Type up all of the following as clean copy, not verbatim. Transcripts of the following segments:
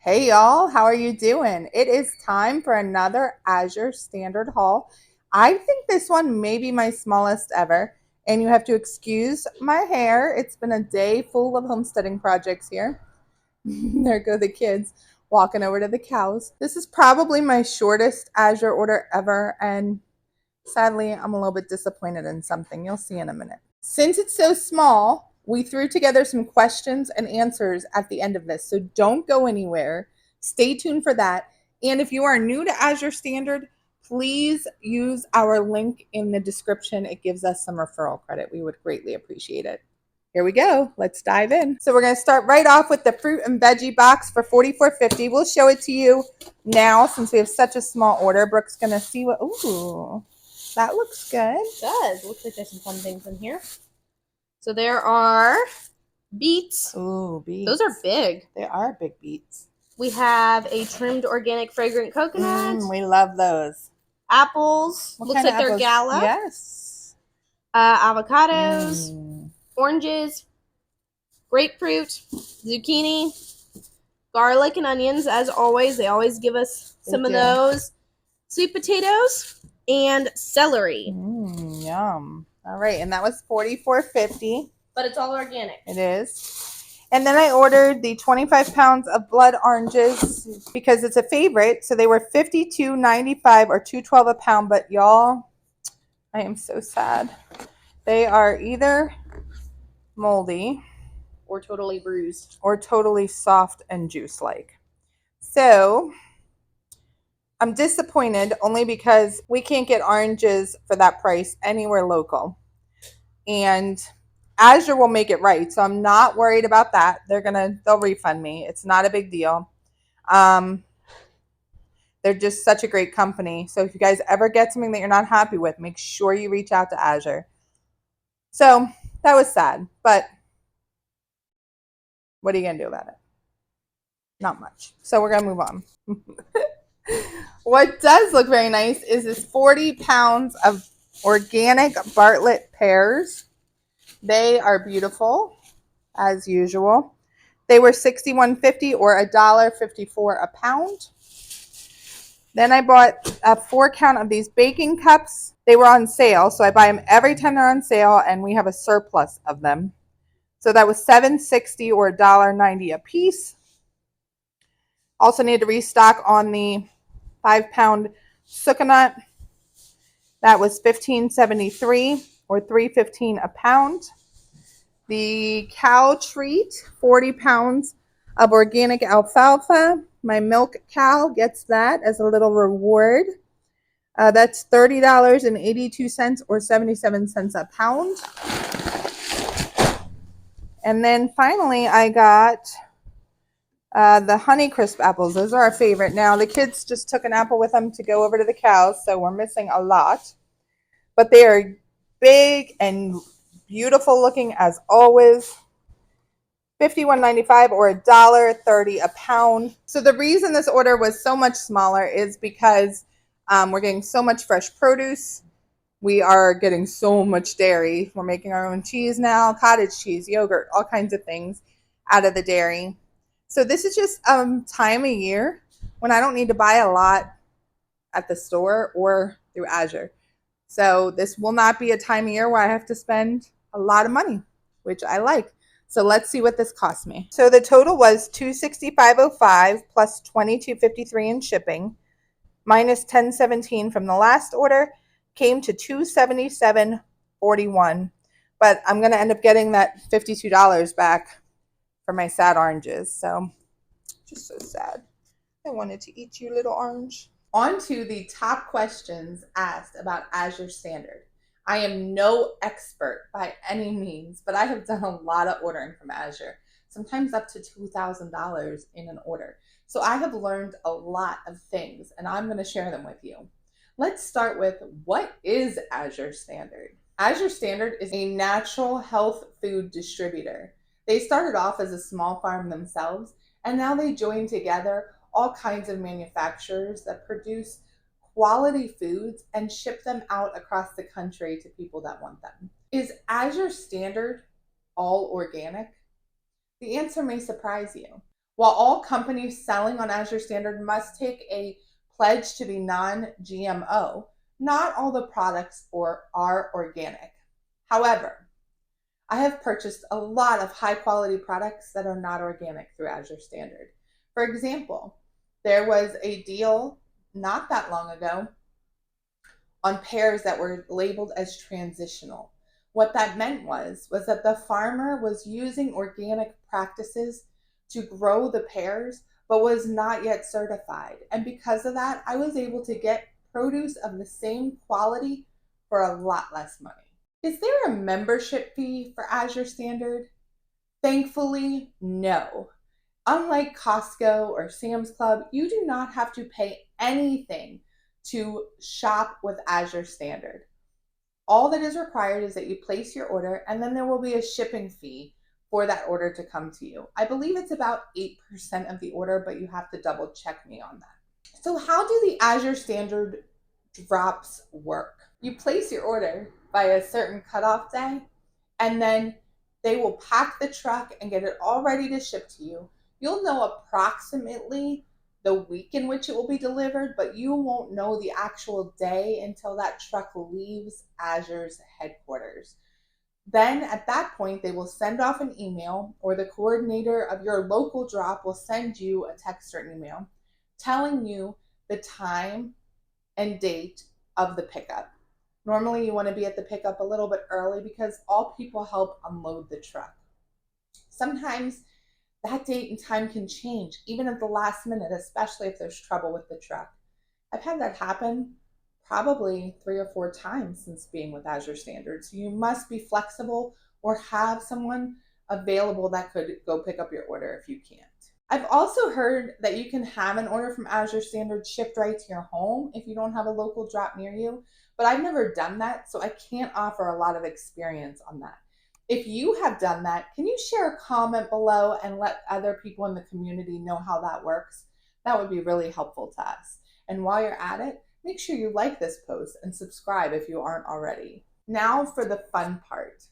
Hey y'all, how are you doing? It is time for another Azure Standard haul. I think this one may be my smallest ever, and you have to excuse my hair. It's been a day full of homesteading projects here. There go the kids walking over to the cows. This is probably my shortest Azure order ever, and sadly, I'm a little bit disappointed in something. You'll see in a minute. Since it's so small, we threw together some questions and answers at the end of this, so don't go anywhere. Stay tuned for that. And if you are new to Azure Standard, please use our link in the description. It gives us some referral credit. We would greatly appreciate it. Here we go. Let's dive in. So we're going to start right off with the fruit and veggie box for $44.50. We'll show it to you now since we have such a small order. Brooke's going to see what, ooh, that looks good. It does. Looks like there's some fun things in here. So there are beets. Ooh, beets. Those are big. They are big beets. We have a trimmed organic fragrant coconut. We love those. Apples. Looks like they're gala. Yes. Avocados. Oranges. Grapefruit. Zucchini. Garlic and onions, as always. They always give us some of those. Sweet potatoes. And celery. Yum. All right, and that was $44.50. But it's all organic. It is. And then I ordered the 25 pounds of blood oranges because it's a favorite. So they were $52.95 or $2.12 a pound. But y'all, I am so sad. They are either moldy or totally bruised or totally soft and juice-like. So I'm disappointed only because we can't get oranges for that price anywhere local. And Azure will make it right. So I'm not worried about that. They'll refund me. It's not a big deal. They're just such a great company. So if you guys ever get something that you're not happy with, make sure you reach out to Azure. So that was sad, but what are you going to do about it? Not much. So we're going to move on. What does look very nice is this 40 pounds of organic Bartlett pears. They are beautiful, as usual. They were $61.50 or $1.54 a pound. Then I bought a 4-count of these baking cups. They were on sale, so I buy them every time they're on sale, and we have a surplus of them. So that was $7.60 or $1.90 a piece. Also need to restock on the 5-pound sucanut. That was $15.73 or $3.15 a pound. The cow treat, 40 pounds of organic alfalfa. My milk cow gets that as a little reward. That's $30.82 or 77 cents a pound. And then finally I got the Honeycrisp apples. Those are our favorite. Now, the kids just took an apple with them to go over to the cows, so we're missing a lot. But they are big and beautiful looking as always. $51.95 or $1.30 a pound. So the reason this order was so much smaller is because we're getting so much fresh produce. We are getting so much dairy. We're making our own cheese now, cottage cheese, yogurt, all kinds of things out of the dairy. So this is just time of year when I don't need to buy a lot at the store or through Azure. So this will not be a time of year where I have to spend a lot of money, which I like. So let's see what this cost me. So the total was $265.05 plus $22.53 in shipping, minus $10.17 from the last order, came to $277.41. But I'm going to end up getting that $52 back for my sad oranges. So just so sad. I wanted to eat you, little orange. On to the top questions asked about Azure Standard. I am no expert by any means, but I have done a lot of ordering from Azure, sometimes up to $2,000 in an order. So I have learned a lot of things, and I'm going to share them with you. Let's start with, what is Azure Standard? Azure Standard is a natural health food distributor. They started off as a small farm themselves, and now they join together all kinds of manufacturers that produce quality foods and ship them out across the country to people that want them. Is Azure Standard all organic? The answer may surprise you. While all companies selling on Azure Standard must take a pledge to be non-GMO, not all the products are organic. However, I have purchased a lot of high quality products that are not organic through Azure Standard. For example, there was a deal not that long ago on pears that were labeled as transitional. What that meant was that the farmer was using organic practices to grow the pears, but was not yet certified. And because of that, I was able to get produce of the same quality for a lot less money. Is there a membership fee for Azure Standard? Thankfully, no. Unlike Costco or Sam's Club, you do not have to pay anything to shop with Azure Standard. All that is required is that you place your order, and then there will be a shipping fee for that order to come to you. I believe it's about 8% of the order, but you have to double check me on that. So how do the Azure Standard drops work? You place your order by a certain cutoff day, and then they will pack the truck and get it all ready to ship to you. You'll know approximately the week in which it will be delivered, but you won't know the actual day until that truck leaves Azure's headquarters. Then at that point, they will send off an email, or the coordinator of your local drop will send you a text or an email telling you the time and date of the pickup. Normally you want to be at the pickup a little bit early because all people help unload the truck. Sometimes that date and time can change, even at the last minute, especially if there's trouble with the truck. I've had that happen probably 3 or 4 times since being with Azure Standard. So you must be flexible or have someone available that could go pick up your order if you can't. I've also heard that you can have an order from Azure Standard shipped right to your home if you don't have a local drop near you, but I've never done that, so I can't offer a lot of experience on that. If you have done that, can you share a comment below and let other people in the community know how that works? That would be really helpful to us. And while you're at it, make sure you like this post and subscribe if you aren't already. Now for the fun part.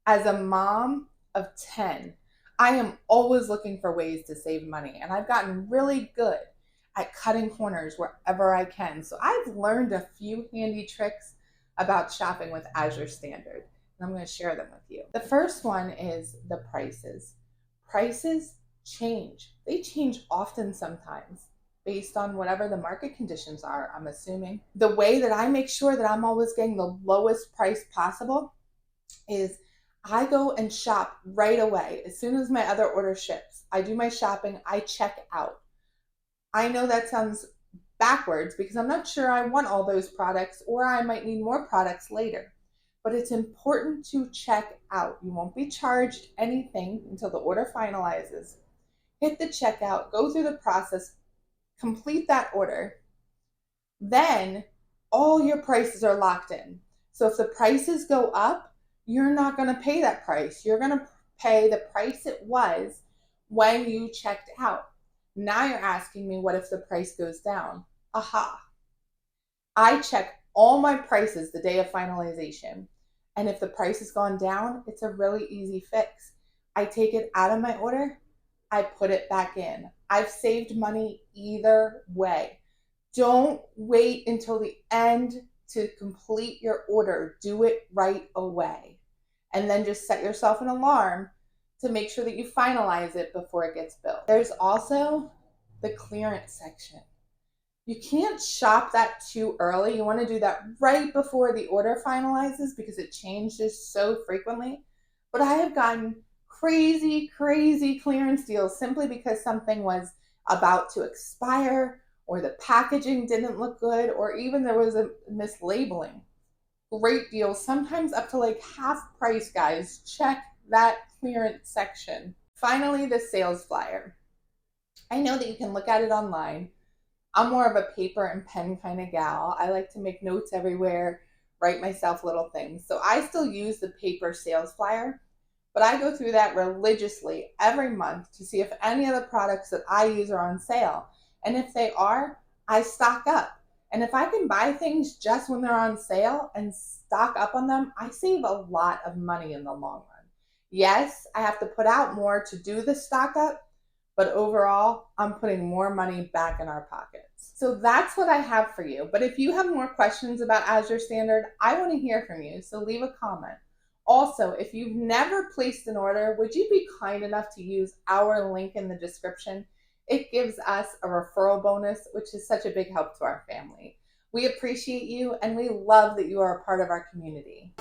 As a mom of 10, I am always looking for ways to save money, and I've gotten really good at cutting corners wherever I can. So I've learned a few handy tricks about shopping with Azure Standard, and I'm going to share them with you. The first one is the prices. Prices change. They change often sometimes based on whatever the market conditions are, I'm assuming. The way that I make sure that I'm always getting the lowest price possible is I go and shop right away. As soon as my other order ships, I do my shopping, I check out. I know that sounds backwards because I'm not sure I want all those products, or I might need more products later. But it's important to check out. You won't be charged anything until the order finalizes. Hit the checkout, go through the process, complete that order. Then all your prices are locked in. So if the prices go up, you're not going to pay that price. You're going to pay the price it was when you checked out. Now you're asking me, what if the price goes down? Aha. I check all my prices the day of finalization. And if the price has gone down, it's a really easy fix. I take it out of my order, I put it back in. I've saved money either way. Don't wait until the end to complete your order. Do it right away. And then just set yourself an alarm to make sure that you finalize it before it gets billed. There's also the clearance section. You can't shop that too early. You want to do that right before the order finalizes because it changes so frequently. But I have gotten crazy clearance deals simply because something was about to expire, or the packaging didn't look good, or even there was a mislabeling. Great deals, sometimes up to like half price, guys. Check that clearance section. Finally, the sales flyer. I know that you can look at it online. I'm more of a paper and pen kind of gal. I like to make notes everywhere, write myself little things. So I still use the paper sales flyer, but I go through that religiously every month to see if any of the products that I use are on sale. And if they are, I stock up. And if I can buy things just when they're on sale and stock up on them, I save a lot of money in the long run. Yes, I have to put out more to do the stock up, but overall, I'm putting more money back in our pockets. So that's what I have for you. But if you have more questions about Azure Standard, I want to hear from you. So leave a comment. Also, if you've never placed an order, would you be kind enough to use our link in the description? It gives us a referral bonus, which is such a big help to our family. We appreciate you and we love that you are a part of our community.